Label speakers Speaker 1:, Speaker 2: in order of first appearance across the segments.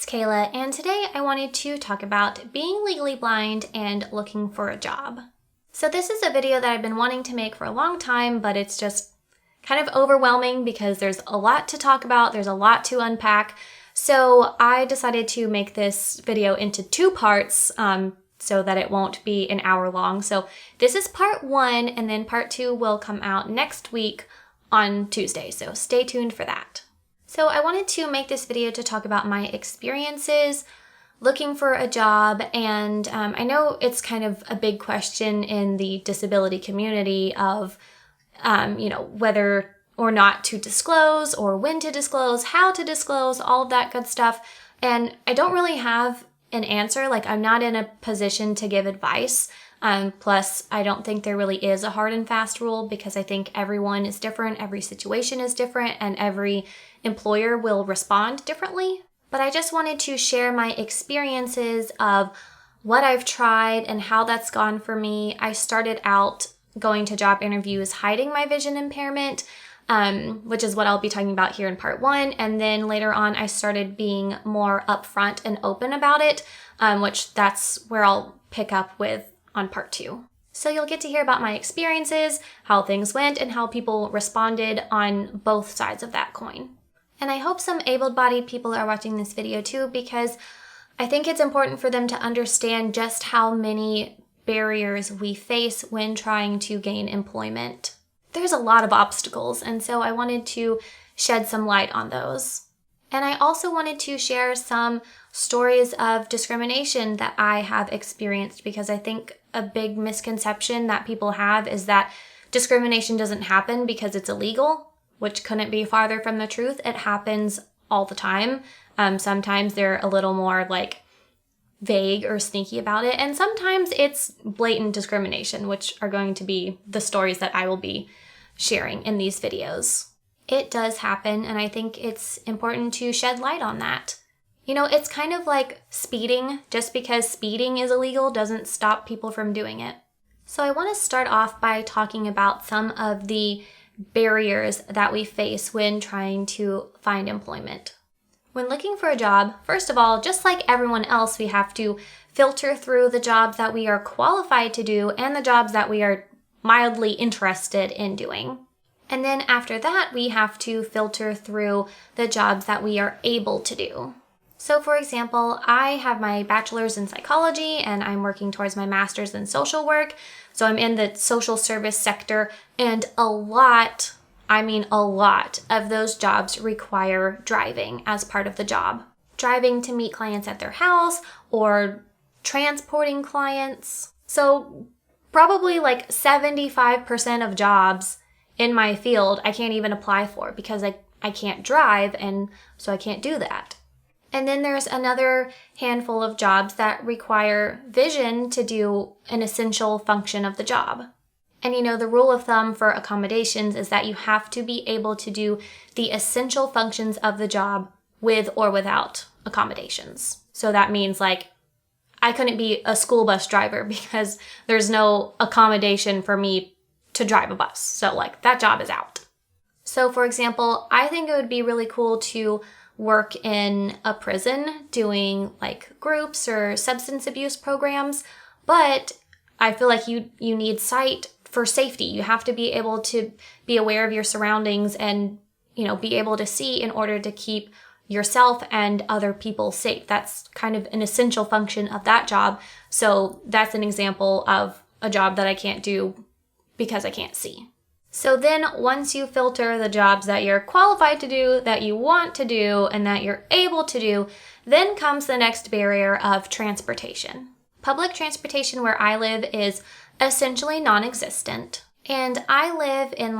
Speaker 1: Kayla, and today I wanted to talk about being legally blind and looking for a job. So this is a video that I've been wanting to make for a long time, but it's just kind of overwhelming because there's a lot to talk about, there's a lot to unpack. So I decided to make this video into two parts so that it won't be an hour long. So this is part one, and then part two will come out next week on Tuesday. So stay tuned for that. So I wanted to make this video to talk about my experiences looking for a job, and I know it's kind of a big question in the disability community of, whether or not to disclose, or when to disclose, how to disclose, all of that good stuff. And I don't really have an answer. Like, I'm not in a position to give advice. Plus, I don't think there really is a hard and fast rule because I think everyone is different, every situation is different, and every employer will respond differently. But I just wanted to share my experiences of what I've tried and how that's gone for me. I started out going to job interviews hiding my vision impairment, which is what I'll be talking about here in part one. And then later on, I started being more upfront and open about it, which that's where I'll pick up with on part two. So you'll get to hear about my experiences, how things went, and how people responded on both sides of that coin. And I hope some able-bodied people are watching this video too, because I think it's important for them to understand just how many barriers we face when trying to gain employment. There's a lot of obstacles, and so I wanted to shed some light on those. And I also wanted to share some stories of discrimination that I have experienced, because I think a big misconception that people have is that discrimination doesn't happen because it's illegal, which couldn't be farther from the truth. It happens all the time. Sometimes they're a little more vague or sneaky about it, and sometimes it's blatant discrimination, which are going to be the stories that I will be sharing in these videos. It does happen, and I think it's important to shed light on that. You know, it's kind of like speeding. Just because speeding is illegal doesn't stop people from doing it. So I want to start off by talking about some of the barriers that we face when trying to find employment. When looking for a job, first of all, just like everyone else, we have to filter through the jobs that we are qualified to do and the jobs that we are mildly interested in doing. And then after that, we have to filter through the jobs that we are able to do. So for example, I have my bachelor's in psychology and I'm working towards my master's in social work. So I'm in the social service sector, and a lot of those jobs require driving as part of the job. Driving to meet clients at their house or transporting clients. So probably 75% of jobs in my field I can't even apply for because I can't drive, and so I can't do that. And then there's another handful of jobs that require vision to do an essential function of the job. And the rule of thumb for accommodations is that you have to be able to do the essential functions of the job with or without accommodations. So that means I couldn't be a school bus driver because there's no accommodation for me to drive a bus. So that job is out. So for example, I think it would be really cool to work in a prison doing groups or substance abuse programs, but I feel like you need sight for safety. You have to be able to be aware of your surroundings and be able to see in order to keep yourself and other people safe. That's kind of an essential function of that job. So that's an example of a job that I can't do because I can't see. So then once you filter the jobs that you're qualified to do, that you want to do, and that you're able to do, then comes the next barrier of transportation. Public transportation where I live is essentially non-existent. And I live in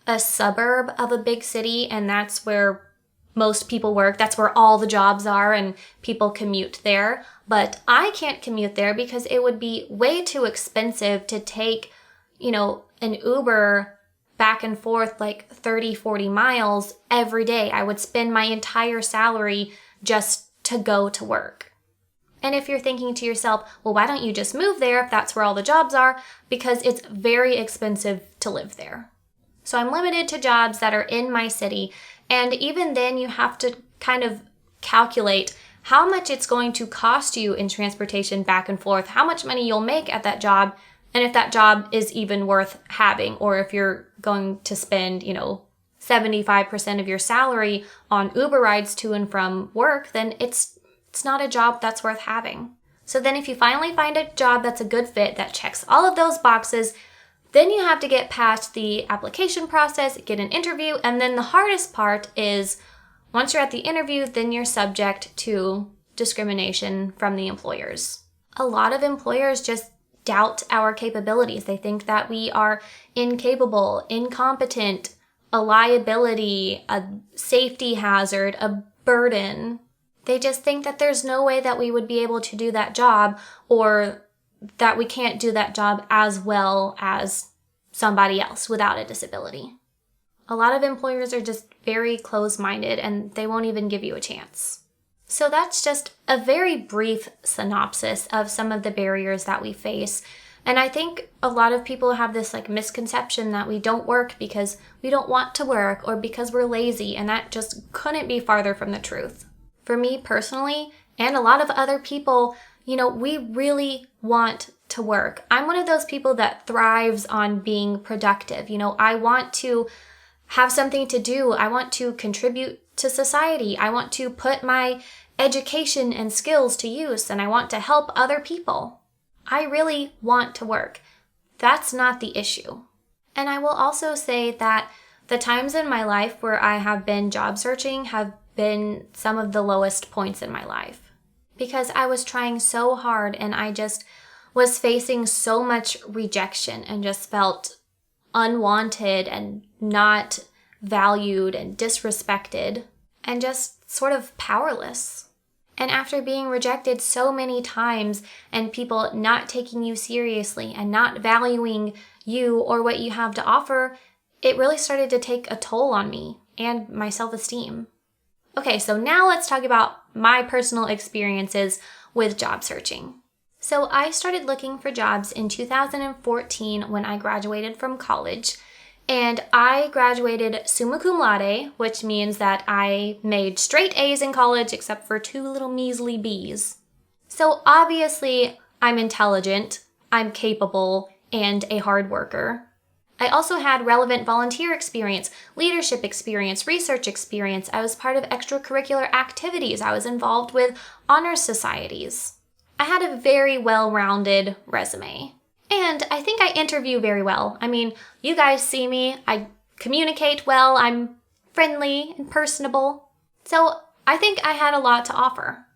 Speaker 1: a suburb of a big city, and that's where most people work. That's where all the jobs are and people commute there. But I can't commute there because it would be way too expensive to take an Uber back and forth 30, 40 miles every day. I would spend my entire salary just to go to work. And if you're thinking to yourself, well, why don't you just move there if that's where all the jobs are? Because it's very expensive to live there. So I'm limited to jobs that are in my city. And even then you have to kind of calculate how much it's going to cost you in transportation back and forth, how much money you'll make at that job, and if that job is even worth having, or if you're going to spend, 75% of your salary on Uber rides to and from work, then it's not a job that's worth having. So then if you finally find a job that's a good fit, that checks all of those boxes, then you have to get past the application process, get an interview, and then the hardest part is once you're at the interview, then you're subject to discrimination from the employers. A lot of employers just doubt our capabilities. They think that we are incapable, incompetent, a liability, a safety hazard, a burden. They just think that there's no way that we would be able to do that job, or that we can't do that job as well as somebody else without a disability. A lot of employers are just very close-minded and they won't even give you a chance. So that's just a very brief synopsis of some of the barriers that we face. And I think a lot of people have this misconception that we don't work because we don't want to work or because we're lazy, and that just couldn't be farther from the truth. For me personally, and a lot of other people, we really want to work. I'm one of those people that thrives on being productive. I want to have something to do. I want to contribute to society. I want to put my education and skills to use, and I want to help other people. I really want to work. That's not the issue. And I will also say that the times in my life where I have been job searching have been some of the lowest points in my life, because I was trying so hard and I just was facing so much rejection and just felt unwanted and not valued and disrespected and just sort of powerless. And after being rejected so many times and people not taking you seriously and not valuing you or what you have to offer, it really started to take a toll on me and my self-esteem. Okay, so now let's talk about my personal experiences with job searching. So I started looking for jobs in 2014 when I graduated from college, and I graduated summa cum laude, which means that I made straight A's in college except for 2 little measly B's. So obviously I'm intelligent, I'm capable, and a hard worker. I also had relevant volunteer experience, leadership experience, research experience. I was part of extracurricular activities. I was involved with honor societies. I had a very well-rounded resume. And I think I interview very well. I mean, you guys see me. I communicate well. I'm friendly and personable. So I think I had a lot to offer.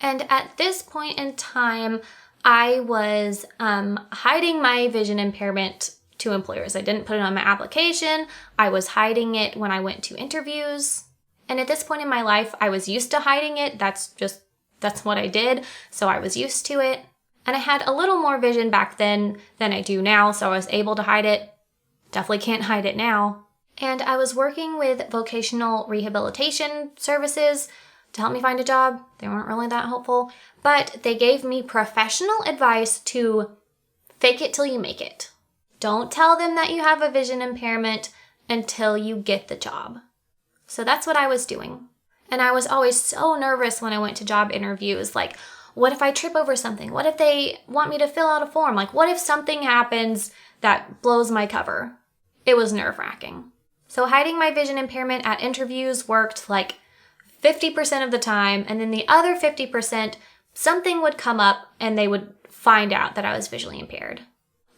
Speaker 1: And at this point in time, I was hiding my vision impairment to employers. I didn't put it on my application. I was hiding it when I went to interviews. And at this point in my life, I was used to hiding it. That's what I did. So I was used to it. And I had a little more vision back then than I do now, so I was able to hide it. Definitely can't hide it now. And I was working with vocational rehabilitation services to help me find a job. They weren't really that helpful, but they gave me professional advice to fake it till you make it. Don't tell them that you have a vision impairment until you get the job. So that's what I was doing. And I was always so nervous when I went to job interviews. Like, what if I trip over something? What if they want me to fill out a form? Like, what if something happens that blows my cover? It was nerve-wracking. So hiding my vision impairment at interviews worked like 50% of the time, and then the other 50%, something would come up and they would find out that I was visually impaired.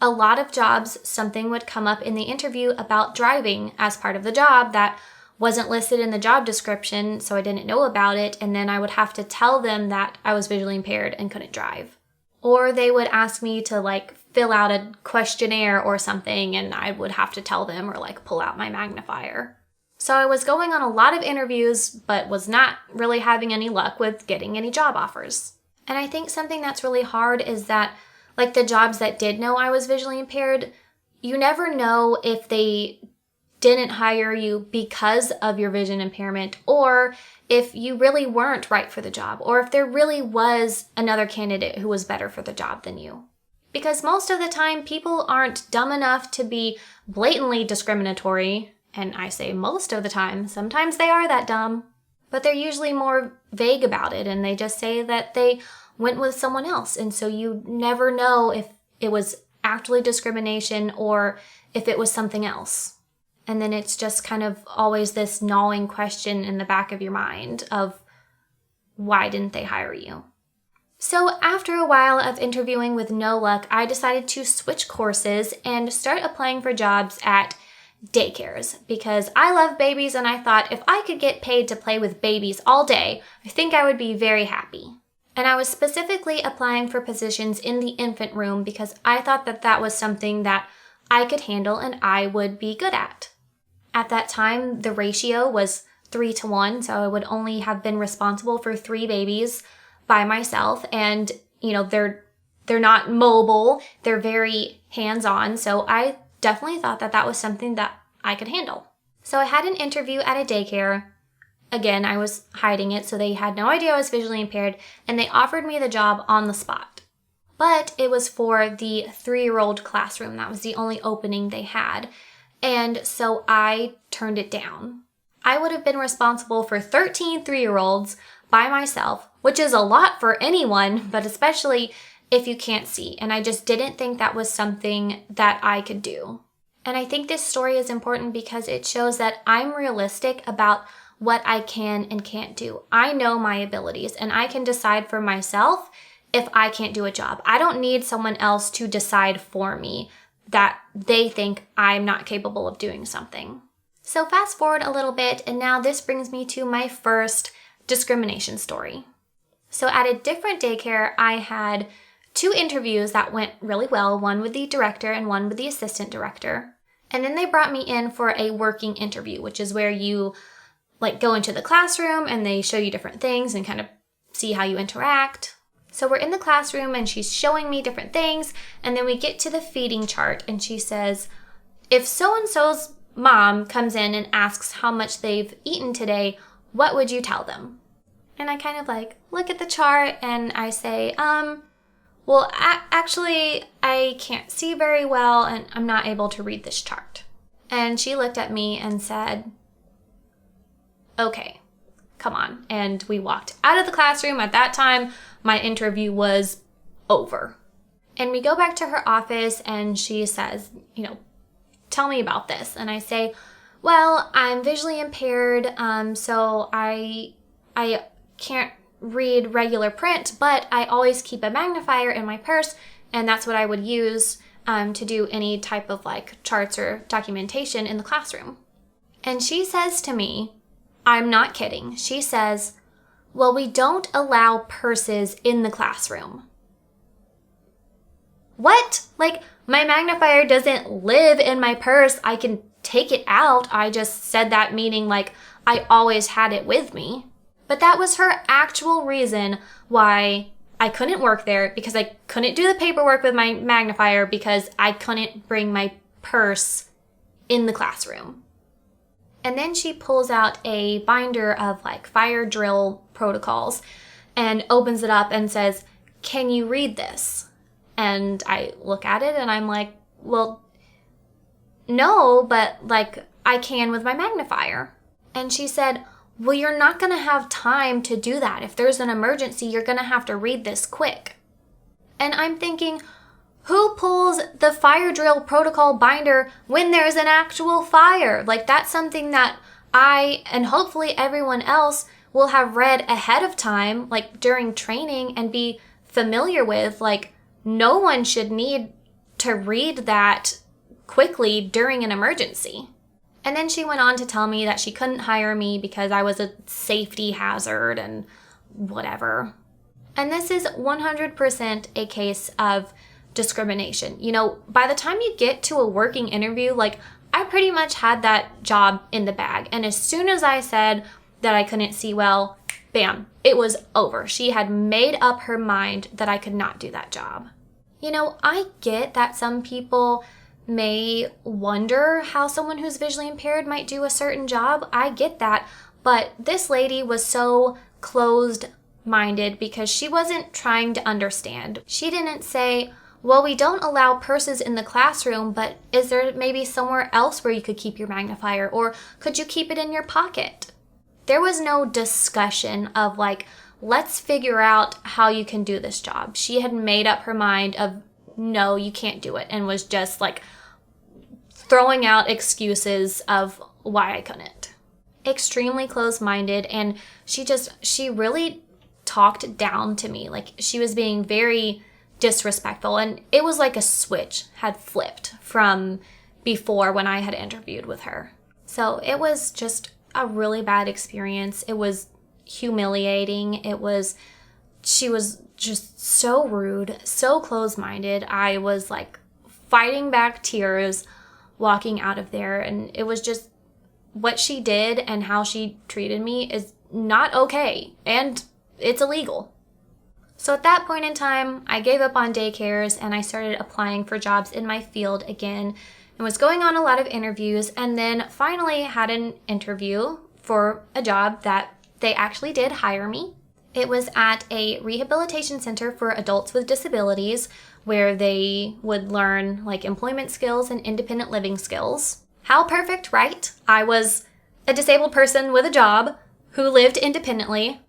Speaker 1: A lot of jobs, something would come up in the interview about driving as part of the job that wasn't listed in the job description, so I didn't know about it, and then I would have to tell them that I was visually impaired and couldn't drive. Or they would ask me to fill out a questionnaire or something, and I would have to tell them or pull out my magnifier. So I was going on a lot of interviews, but was not really having any luck with getting any job offers. And I think something that's really hard is that the jobs that did know I was visually impaired, you never know if they didn't hire you because of your vision impairment, or if you really weren't right for the job, or if there really was another candidate who was better for the job than you. Because most of the time, people aren't dumb enough to be blatantly discriminatory, and I say most of the time, sometimes they are that dumb. But they're usually more vague about it, and they just say that they went with someone else. And so you never know if it was actually discrimination or if it was something else. And then it's just kind of always this gnawing question in the back of your mind of, why didn't they hire you? So after a while of interviewing with no luck, I decided to switch courses and start applying for jobs at daycares because I love babies, and I thought if I could get paid to play with babies all day, I think I would be very happy. And I was specifically applying for positions in the infant room because I thought that that was something that I could handle and I would be good at. At that time, the ratio was 3-to-1, so I would only have been responsible for 3 babies by myself. And, they're not mobile, they're very hands-on, so I definitely thought that that was something that I could handle. So I had an interview at a daycare. Again, I was hiding it, so they had no idea I was visually impaired, and they offered me the job on the spot. But it was for the 3-year-old classroom. That was the only opening they had. And so I turned it down. I would have been responsible for 13 3-year-olds by myself, which is a lot for anyone, but especially if you can't see. And I just didn't think that was something that I could do. And I think this story is important because it shows that I'm realistic about what I can and can't do. I know my abilities, and I can decide for myself if I can't do a job. I don't need someone else to decide for me that they think I'm not capable of doing something. So fast forward a little bit, and now this brings me to my first discrimination story. So at a different daycare, I had 2 interviews that went really well, one with the director and one with the assistant director. And then they brought me in for a working interview, which is where you go into the classroom and they show you different things and kind of see how you interact. So we're in the classroom and she's showing me different things, and then we get to the feeding chart and she says, if so-and-so's mom comes in and asks how much they've eaten today, what would you tell them? And I kind of look at the chart and I say, well, actually, I can't see very well and I'm not able to read this chart. And she looked at me and said, okay, come on. And we walked out of the classroom. At that time, my interview was over. And we go back to her office and she says, tell me about this. And I say, well, I'm visually impaired, so I can't read regular print, but I always keep a magnifier in my purse, and that's what I would use to do any type of charts or documentation in the classroom. And she says to me, I'm not kidding, she says, well, we don't allow purses in the classroom. What? My magnifier doesn't live in my purse. I can take it out. I just said that meaning I always had it with me. But that was her actual reason why I couldn't work there, because I couldn't do the paperwork with my magnifier because I couldn't bring my purse in the classroom. And then she pulls out a binder of fire drill protocols and opens it up and says, can you read this? And I look at it and I'm like, well, no, but I can with my magnifier. And she said, well, you're not going to have time to do that. If there's an emergency, you're going to have to read this quick. And I'm thinking, who pulls the fire drill protocol binder when there's an actual fire? That's something that I, and hopefully everyone else, will have read ahead of time, during training, and be familiar with. No one should need to read that quickly during an emergency. And then she went on to tell me that she couldn't hire me because I was a safety hazard and whatever. And this is 100% a case of discrimination. By the time you get to a working interview, I pretty much had that job in the bag. And as soon as I said that I couldn't see well, bam, it was over. She had made up her mind that I could not do that job. I get that some people may wonder how someone who's visually impaired might do a certain job. I get that. But this lady was so closed-minded because she wasn't trying to understand. She didn't say, well, we don't allow purses in the classroom, but is there maybe somewhere else where you could keep your magnifier? Or could you keep it in your pocket? there was no discussion of like, let's figure out how you can do this job. She had made up her mind of, no, you can't do it, and was just like throwing out excuses of why I couldn't. Extremely closed-minded, and she really talked down to me. Like, she was being very disrespectful, and it was like a switch had flipped from before when I had interviewed with her. So it was just a really bad experience. It was humiliating. She was just so rude, so closed-minded. I was like fighting back tears walking out of there, and it was just what she did and how she treated me is not okay, and it's illegal. So at that point in time, I gave up on daycares and I started applying for jobs in my field again and was going on a lot of interviews, and then finally had an interview for a job that they actually did hire me. It was at a rehabilitation center for adults with disabilities where they would learn like employment skills and independent living skills. How perfect, right? I was a disabled person with a job who lived independently.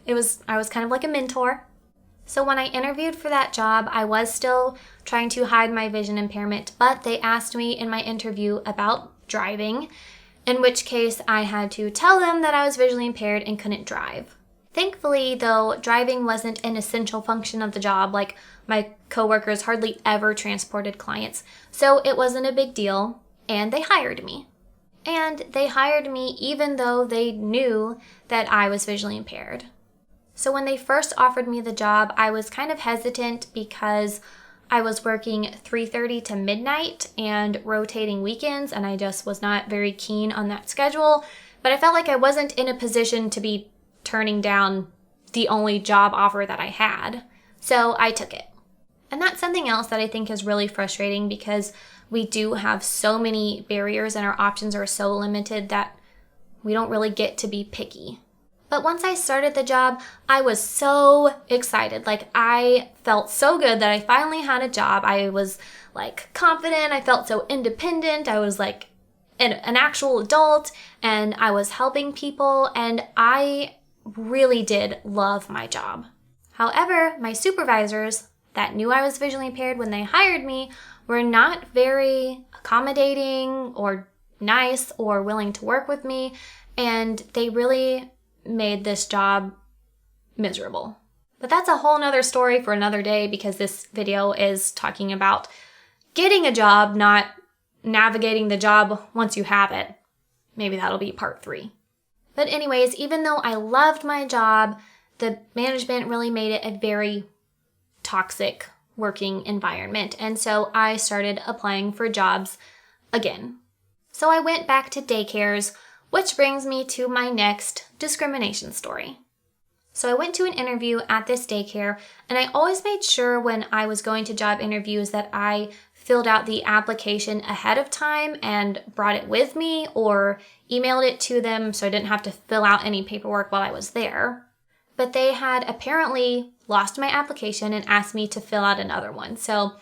Speaker 1: I was kind of like a mentor. So when I interviewed for that job, I was still trying to hide my vision impairment, but they asked me in my interview about driving, in which case I had to tell them that I was visually impaired and couldn't drive. Thankfully, though, driving wasn't an essential function of the job. Like, my coworkers hardly ever transported clients, so it wasn't a big deal, and they hired me. And they hired me even though they knew that I was visually impaired. So when they first offered me the job, I was kind of hesitant because I was working 3:30 to midnight and rotating weekends, and I just was not very keen on that schedule. But I felt like I wasn't in a position to be turning down the only job offer that I had. So I took it. And that's something else that I think is really frustrating because we do have so many barriers and our options are so limited that we don't really get to be picky. But once I started the job, I was so excited. Like, I felt so good that I finally had a job. I was like confident. I felt so independent. I was like an actual adult, and I was helping people, and I really did love my job. However, my supervisors that knew I was visually impaired when they hired me were not very accommodating or nice or willing to work with me, and they really made this job miserable. But that's a whole nother story for another day, because this video is talking about getting a job, not navigating the job once you have it. Maybe that'll be part 3. But anyways, even though I loved my job, the management really made it a very toxic working environment. And so I started applying for jobs again. So I went back to daycares, which brings me to my next discrimination story. So I went to an interview at this daycare, and I always made sure when I was going to job interviews that I filled out the application ahead of time and brought it with me or emailed it to them so I didn't have to fill out any paperwork while I was there. But they had apparently lost my application and asked me to fill out another one. So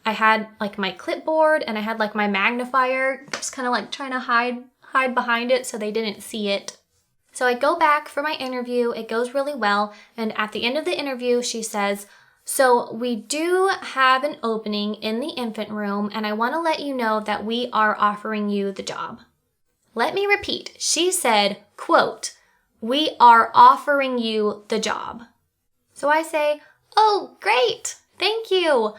Speaker 1: I had like my clipboard and I had like my magnifier, just kind of like trying to hide behind it so they didn't see it. So I go back for my interview. It goes really well. And at the end of the interview, she says, "So we do have an opening in the infant room, and I want to let you know that we are offering you the job." Let me repeat. She said, quote, "We are offering you the job." So I say, "Oh, great. Thank you.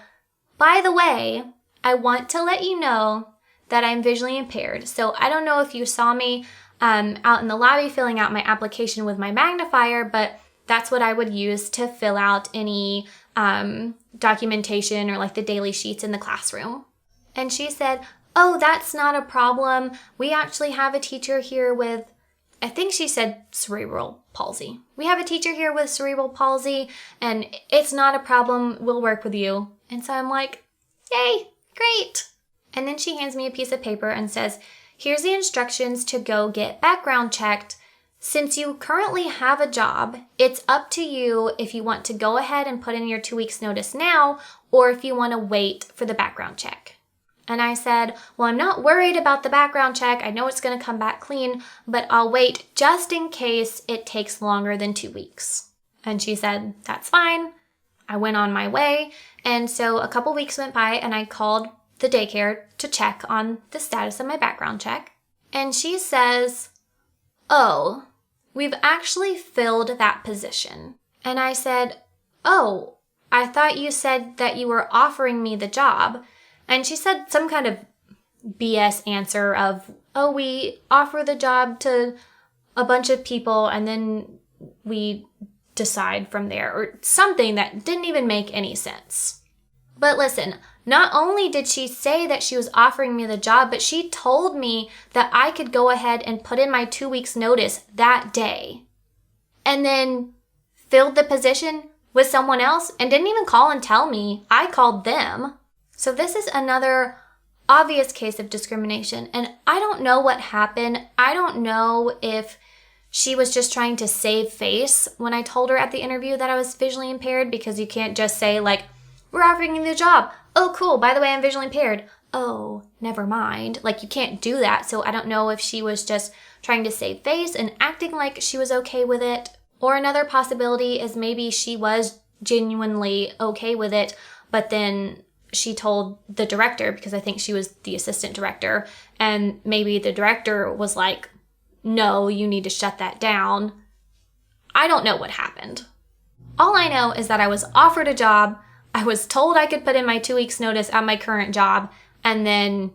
Speaker 1: By the way, I want to let you know that I'm visually impaired. So I don't know if you saw me out in the lobby filling out my application with my magnifier, but that's what I would use to fill out any documentation or like the daily sheets in the classroom." And she said, "Oh, that's not a problem. We actually have a teacher here with," I think she said cerebral palsy. "We have a teacher here with cerebral palsy, and it's not a problem. We'll work with you." And so I'm like, yay, great. And then she hands me a piece of paper and says, "Here's the instructions to go get background checked. Since you currently have a job, it's up to you if you want to go ahead and put in your 2 weeks notice now, or if you want to wait for the background check." And I said, well, I'm not worried about the background check. I know it's going to come back clean, but I'll wait just in case it takes longer than 2 weeks. And she said, that's fine. I went on my way. And so a couple weeks went by and I called the daycare to check on the status of my background check. And she says, oh, we've actually filled that position. And I said, oh, I thought you said that you were offering me the job. And she said some kind of BS answer of, oh, we offer the job to a bunch of people and then we decide from there, or something that didn't even make any sense. But listen, not only did she say that she was offering me the job, but she told me that I could go ahead and put in my 2 weeks notice that day. And then filled the position with someone else and didn't even call and tell me. I called them. So this is another obvious case of discrimination, and I don't know what happened. I don't know if she was just trying to save face when I told her at the interview that I was visually impaired, because you can't just say like, we're offering you the job. Oh, cool. By the way, I'm visually impaired. Oh, never mind. Like, you can't do that. So I don't know if she was just trying to save face and acting like she was okay with it. Or another possibility is maybe she was genuinely okay with it, but then she told the director, because I think she was the assistant director, and maybe the director was like, no, you need to shut that down. I don't know what happened. All I know is that I was offered a job, I was told I could put in my 2 weeks notice at my current job, and then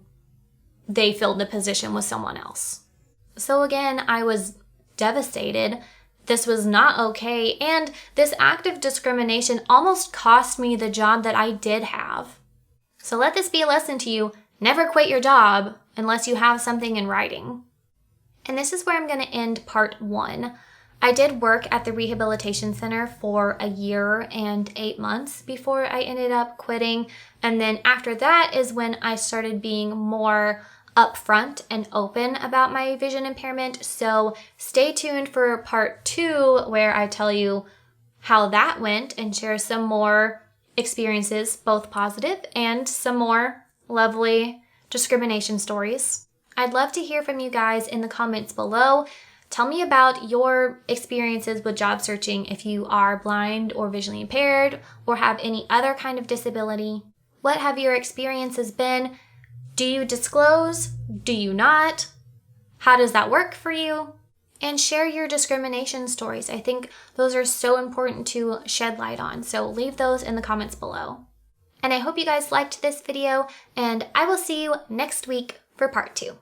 Speaker 1: they filled the position with someone else. So again, I was devastated. This was not okay, and this act of discrimination almost cost me the job that I did have. So let this be a lesson to you. Never quit your job unless you have something in writing. And this is where I'm going to end part 1. I did work at the rehabilitation center for a year and 8 months before I ended up quitting. And then after that is when I started being more upfront and open about my vision impairment. So stay tuned for part 2, where I tell you how that went and share some more experiences, both positive and some more lovely discrimination stories. I'd love to hear from you guys in the comments below. Tell me about your experiences with job searching if you are blind or visually impaired or have any other kind of disability. What have your experiences been? Do you disclose? Do you not? How does that work for you? And share your discrimination stories. I think those are so important to shed light on. So leave those in the comments below. And I hope you guys liked this video, and I will see you next week for part 2.